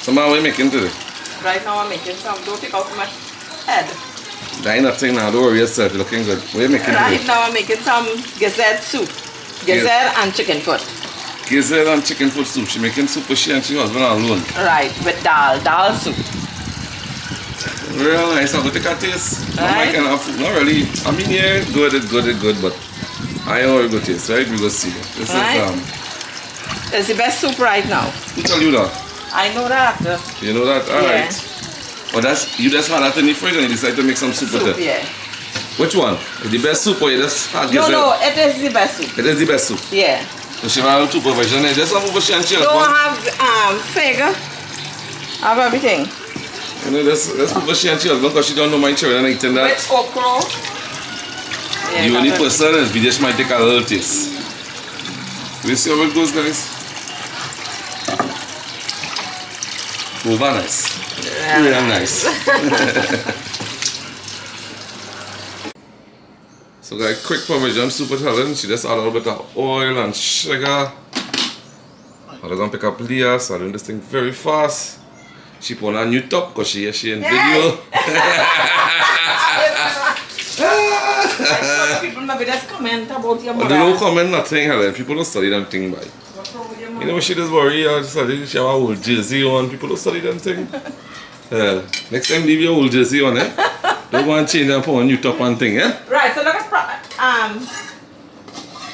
So now what are you making today? Right now I'm making some. Don't take out my head. That ain't nothing now. Don't worry yourself. You're looking good. What are you making Right today? now I'm making some gizzard soup. Gizzard and chicken foot. Gizzard and chicken foot soup. She making soup for she and she husband alone. Right, with dal soup. Real nice. I'm going to take a taste. I'm Right. making a food. Not really. I mean, yeah, it's good, but I know it's good taste, right? We go see. This Right. is It's the best soup right now. who tell you that? I know that. You know that? Alright. Well, that's you just had that in the fridge and you decided to make some soup with Soup, it. yeah. Which one? The best soup or you just had No, gizzard? no, it is the best soup. It is the best soup. Yeah. So she ran two provision. Just have over she and she. Don't have fig. Have everything. You know, that's over she and she because she don't know my children eating that. With okra. Yeah, The only that's it. person in this video she might take a little taste. We see how it goes, guys. Over nice. Yeah. Real nice. So guys, quick provision soup with Helen. She just add a little bit of oil and sugar. I'm gonna pick up Leah, so I'm doing this thing very fast. She put on a new top because she in video. People maybe just comment about your They mother. don't comment nothing, Helen. People don't study them thing by. What's wrong with your You mother? know when she just worry, I study, she have a old jersey on. People don't study them thing. Next time leave your old jersey on, eh? Don't go and change and put on new top and thing, eh? Right, so look at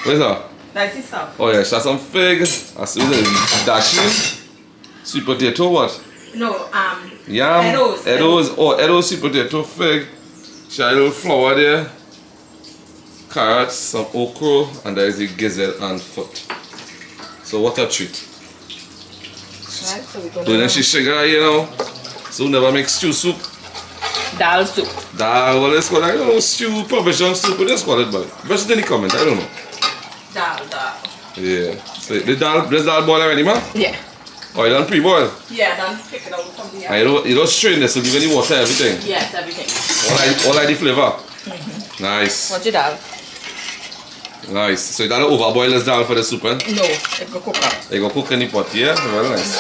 What is that? that's the stuff. Oh yeah, she has some fig. I see the dashing. Sweet potato, what? No, Yam. Edos. Edos. Oh, Edos sweet potato, fig. She has a little flour there. Carrots, some okra, and there is the gizzard and foot. So what a treat. Right, so we're So gonna then she sugar, you know. So never make stew soup. dal soup. Dal, well, let's call it, I don't know, stew, provision soup, let's call it, but versus any comment, I don't know. Dal. Yeah. So the dal boil already, man? Yeah. Oh, you done pre-boil? Yeah, then pick it out from the And you don't strain this, so give any water, everything. Yes, everything. All like the flavor. Nice. What's your dal? Nice. So you don't overboil this dal for the soup, eh? No, it go cook up. You go cook in the pot, yeah? Very nice.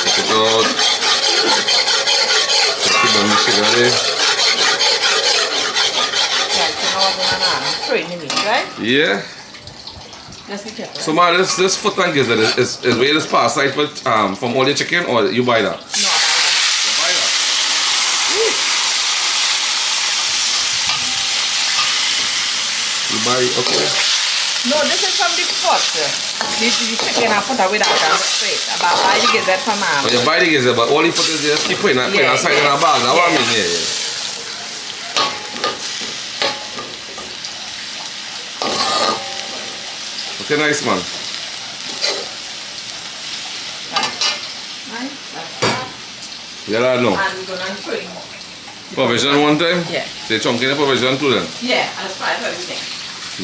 Take it out. Take it on the sugar there. Right, so now I'm gonna throw it in the meat, right? Yeah. Just be careful. So man, this foot and gizzard is where this parasite from all your chicken, or you buy that? No, You buy that. You buy, okay. no, this is from the pot. The chicken I put away that and straight. About buy the gizzard from Oh, you buy the gizzard, but all you put is just keep putting it Yeah, aside in yeah. a bag. That's what I Yeah. mean, yeah. Okay, nice man. Right, that's that. Yeah, I know. And we're gonna throw it. Provision one time? Yeah. They chunking the provision too then. Yeah, and fry for everything.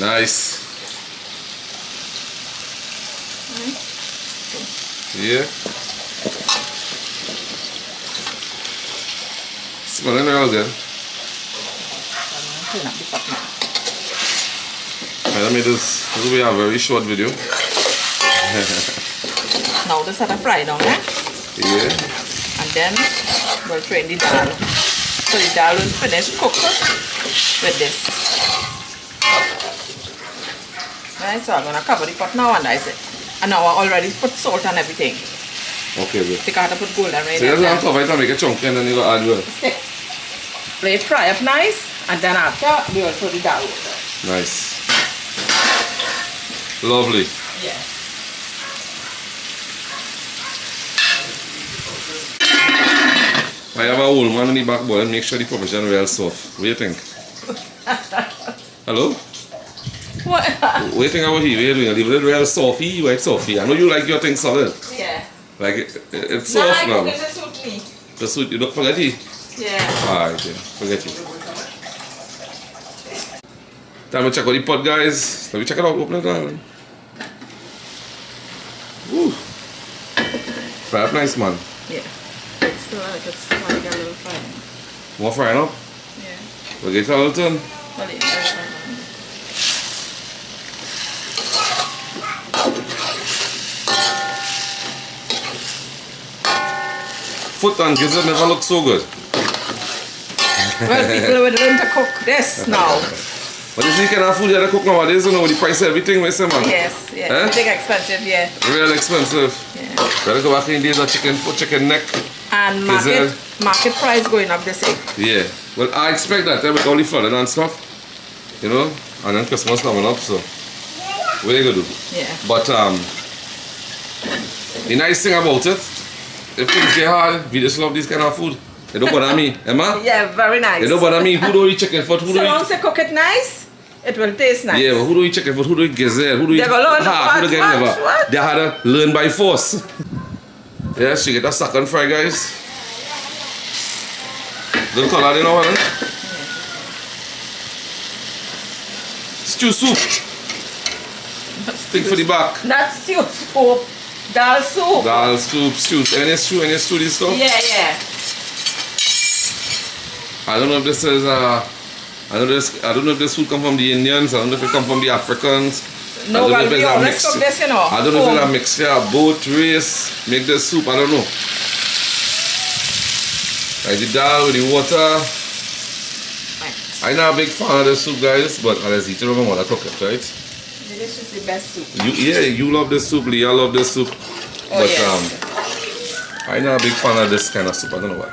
Nice. Yeah. Smelling real good. Clean up the pot now. Let me this will be a very short video. Now this had a fry down, eh? Yeah. And then we'll throw in the dal. So the dal will finish cooked with this. Right, so I'm gonna cover the pot now and that's it. And now I already put salt and everything. Okay, good. Because I have to put golden right So you there. just cover it and make it chunky and then you go add well. Let it fry up nice and then after we will throw the dal over. Nice. Lovely. Yeah. I have a old man in the back bowl and make sure the provision real soft. What do you think? Hello? What? What do you think about here? What are you doing? Leave it real soft. You like soft. I know you like your thing solid. Yeah. Like it's Nah, soft I now. cook it to suit me. The suit, you don't forget it? Yeah. Alright, yeah. Forget it. Time to check out the pot, guys. Let me check it out. Open it down. Woo. Fry up nice, man. Yeah. It's still like it's like a little fry. More frying up? Yeah. We'll get it a little turn. Well, yeah. foot on Gizzard never look so good. Well, people would learn to cook this now. But this is the kind of food you have to cook nowadays, you know, with the price of everything, we say, man. Yes, yeah. Everything expensive, yeah. Real expensive. Yeah. Better go back in days of chicken neck. And market price going up this year. Yeah. Well, I expect that with all the flooding and stuff. You know? And then Christmas coming up, so what are you gonna do? Yeah. But the nice thing about it, if things get hard, we just love this kind of food. They don't bother me, Emma? Yeah, very nice. They don't bother me. Who do eat chicken foot? Who So do long eat? as you cook it nice, it will taste nice. Yeah, but who do eat chicken foot? Who do eat gizzard? Who do eat heart? Who do get liver? What? They had to learn by force. Yes, you get a second fry, guys. Don't call that, you know, Helen? Stew soup. Think for the back. Not stew soup, dal soup. Dal soup, stew. Any stew this stuff? Yeah, yeah. I don't know if this is I don't know if this food come from the Indians. I don't know if it come from the Africans. No, but we always cook this, you know. I don't know if it's a mixture of both race make this soup. I don't know. Like the dal with the water. I'm not a big fan of this soup, guys, but I just eat it over mother cook it, right? This is the best soup. You love this soup, Leah love this soup. Oh, but yes. I'm not a big fan of this kind of soup. I don't know why.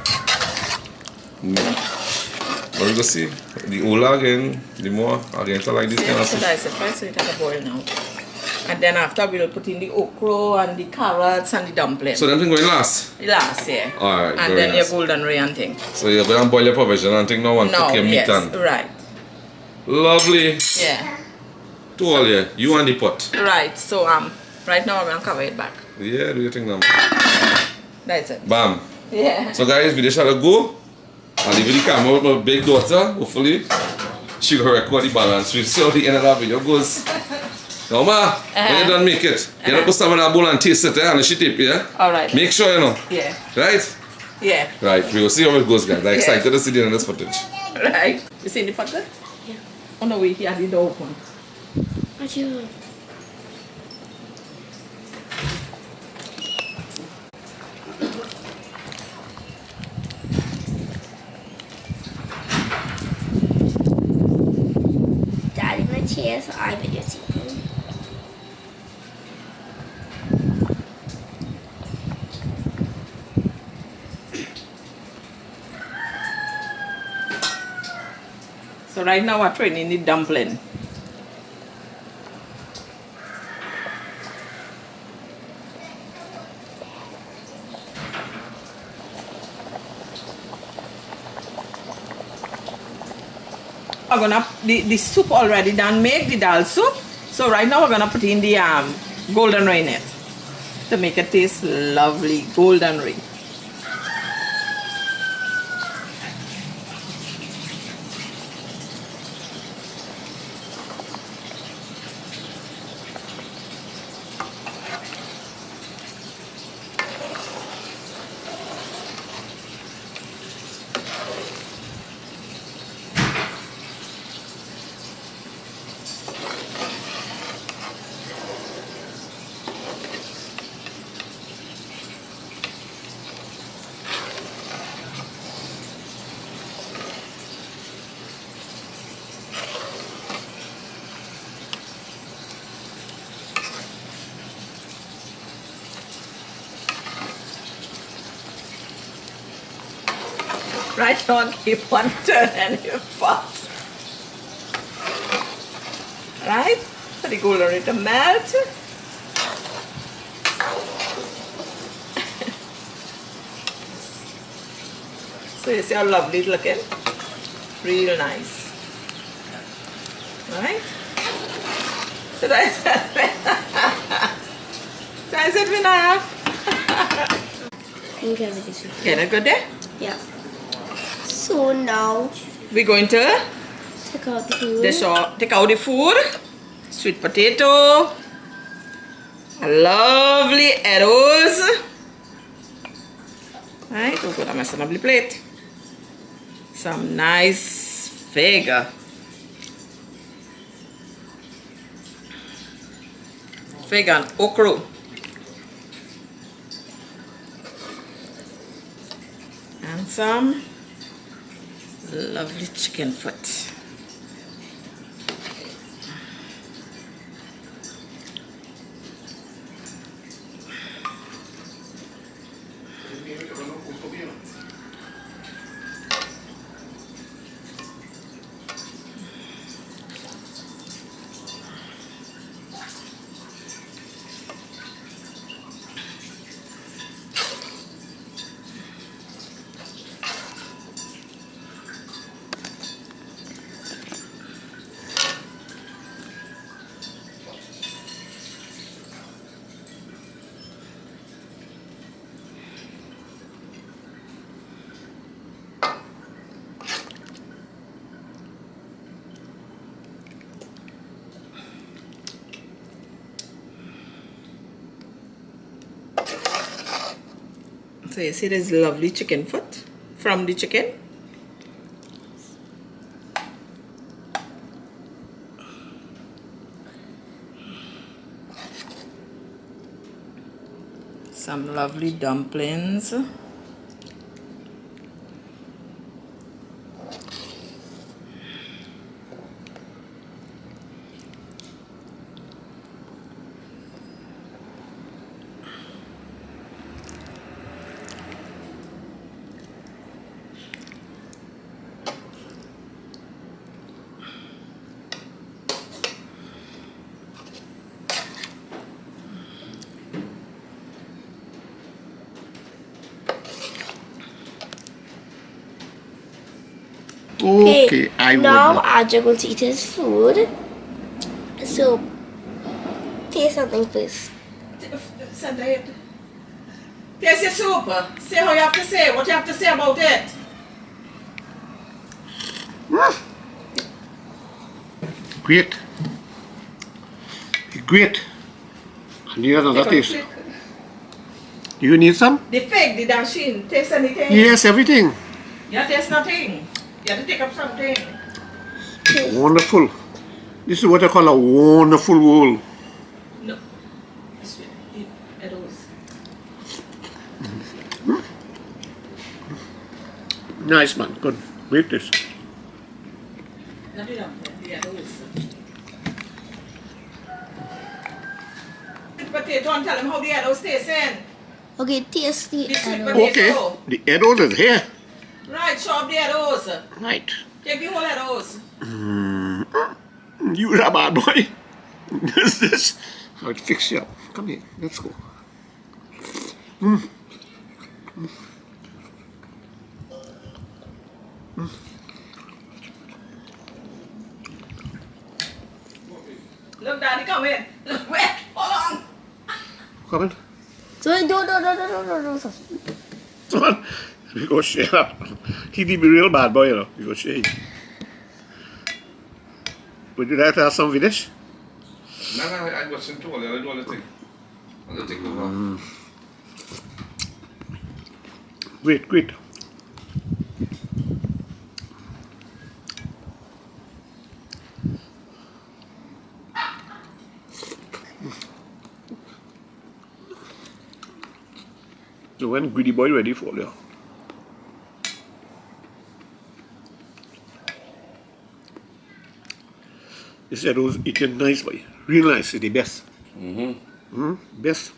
But you see, the older again, the more again to like this kind of So soup. that's it, right? So it has a boil now. And then after we'll put in the okra and the carrots and the dumpling. So them thing going last? The last, yeah. Alright, and very then nice. your golden ray and thing. So you're going to boil your provision and think no one cook your meat yes, and right. lovely. Yeah. To all you and the pot. Right, so right now I'm gonna cover it back. Yeah, do you think now? That's it. Bam. Yeah. So guys, we just had to go. I'll leave the camera with my big daughter. Hopefully, she will record the balance. We'll see how the end of that video goes. Now, ma, when you done make it, you have to put some in that bowl and taste it, and she tip, yeah? Alright. Make sure, you know. Yeah. Right? Yeah. Right, we will see how it goes, guys. I'm excited to see the end of this footage. Right. You see the pot there? Yeah. Oh no, wait, he had the door open. What you? Daddy, my chair, so I bet you're sleeping. So right now we're training the dumpling. We're gonna the soup already done make the dal soup. So right now we're gonna put in the golden ray in it to make it taste lovely golden ray. Right on, keep on turning your pot. Right? So the golden ray to melt. So you see how lovely it's looking? Real nice. Right? So that's it, Vinaya. Thank you, everything. Get a good day? Yeah. So now, We're going to take out the food. take out the food. Sweet potato. A lovely arrows. Right, we're going to mess up the plate. Some nice fig. Fig and okra. And some lovely chicken foot. So you see this lovely chicken foot from the chicken. Some lovely dumplings. Okay, I now would. Ajay going to eat his food. So, taste something first. Taste your soup. Say how you have to say, what you have to say about it. Great. Great. And you have another taste. Do you need some? The fig, the dasheen, taste anything? Yes, everything. You taste nothing. You have to take up something. Wonderful. This is what I call a wonderful world. No. This way. It was. Nice, man. Good. Make this. Not enough. Yeah, it was. Potato and tell him how the arrows taste in. Okay, taste the This sweet arrow. potato. Okay. The arrows is here. Right, chop the arrows. Right. Take the whole arrows. You are a bad boy. This. I'll fix you up. Come here. Let's go. Look, Daddy, come in. Look, wait, hold on. Come in. So, no. Come on. We go share up. He be real bad boy, you know. We go share. Would you like to have some with this? No, I got some too. I do all the thing. I'll take over. Great. So when greedy boy ready for you? This arrow's eating nice, boy. Real nice. It's the best. Best.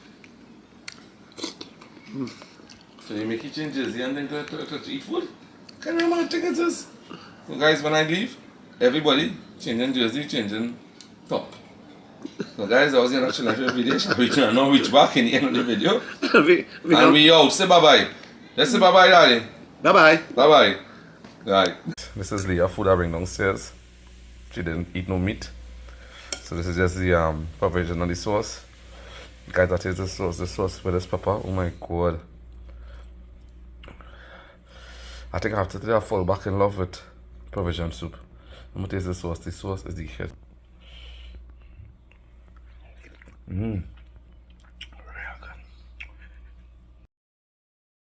So you make it changes and then to eat food? Can you remember the tickets is? So guys, when I leave, everybody changing jersey, changing top. So guys, I was in actually for a video. We turn now reach back in the end of the video. And we out. Say bye-bye. Let's say bye-bye, darling. Bye-bye. Bye-bye. Right. This is Leah food I bring downstairs. She didn't eat no meat. So this is just the provision on the sauce. Guys, that is the sauce for this pepper. Oh my god. I think after today I fall back in love with provision soup. I'm gonna taste the sauce. The sauce is the hit.